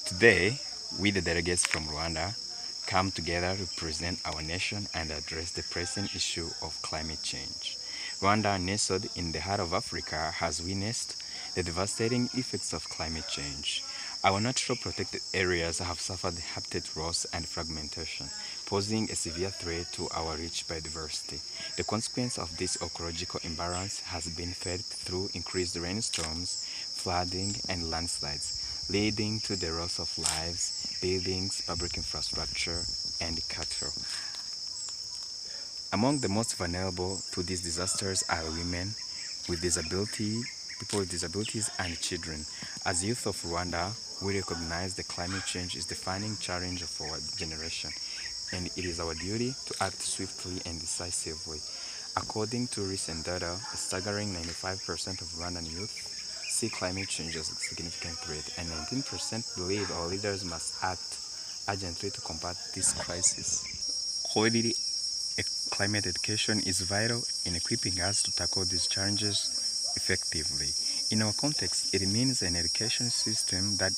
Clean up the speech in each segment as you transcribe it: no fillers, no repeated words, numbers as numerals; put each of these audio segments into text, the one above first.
Today, we, the delegates from Rwanda, come together to represent our nation and address the pressing issue of climate change. Rwanda, nestled in the heart of Africa, has witnessed the devastating effects of climate change. Our natural protected areas have suffered habitat loss and fragmentation, posing a severe threat to our rich biodiversity. The consequence of this ecological imbalance has been felt through increased rainstorms, flooding, and landslides, leading to the loss of lives, buildings, public infrastructure, and cattle. Among the most vulnerable to these disasters are women with disability, people with disabilities, and children. As youth of Rwanda, we recognize the climate change is the defining challenge of our generation, and it is our duty to act swiftly and decisively. According to recent data, a staggering 95% of Rwandan youth see climate change as a significant threat, and 19% believe our leaders must act urgently to combat this crisis. Quality climate education is vital in equipping us to tackle these challenges effectively. In our context, it means an education system that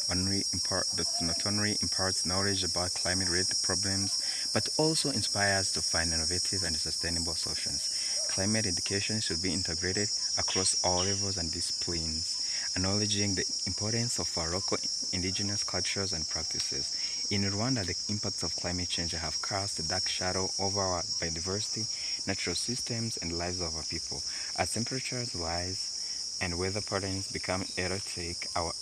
not only imparts knowledge about climate-related problems, but also inspires to find innovative and sustainable solutions. Climate education should be integrated across all levels and disciplines, acknowledging the importance of our local indigenous cultures and practices. In Rwanda, the impacts of climate change have cast a dark shadow over our biodiversity, natural systems, and lives of our people. As temperatures rise and weather patterns become erratic, our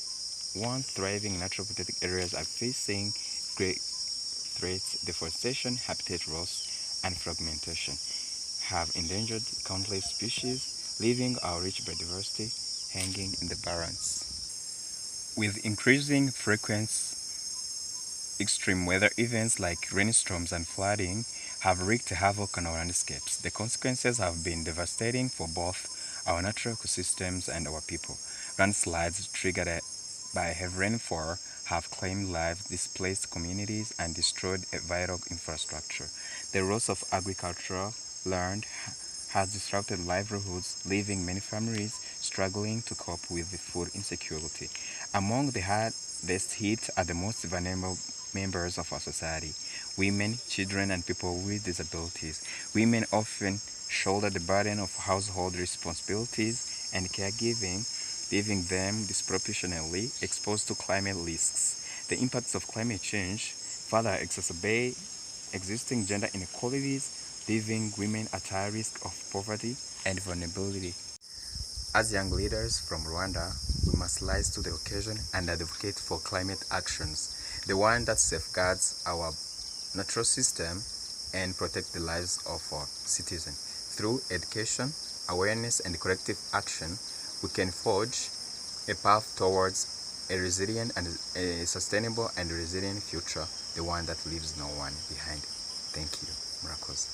once thriving natural protected areas are facing great threats. Deforestation, habitat loss, and fragmentation have endangered countless species, leaving our rich biodiversity hanging in the balance. With increasing frequency, extreme weather events like rainstorms and flooding have wreaked havoc on our landscapes. The consequences have been devastating for both our natural ecosystems and our people. Landslides triggered by heavy rainfall have claimed lives, displaced communities, and destroyed a vital infrastructure. The loss of agricultural land has disrupted livelihoods, leaving many families struggling to cope with the food insecurity. Among the hardest hit are the most vulnerable members of our society: women, children, and people with disabilities. Women often shoulder the burden of household responsibilities and caregiving, leaving them disproportionately exposed to climate risks. The impacts of climate change further exacerbate existing gender inequalities, leaving women at high risk of poverty and vulnerability. As young leaders from Rwanda, we must rise to the occasion and advocate for climate actions, the one that safeguards our natural system and protect the lives of our citizens. Through education, awareness, and collective action, we can forge a path towards a resilient and a sustainable and resilient future, the one that leaves no one behind. Thank you. Murakoze.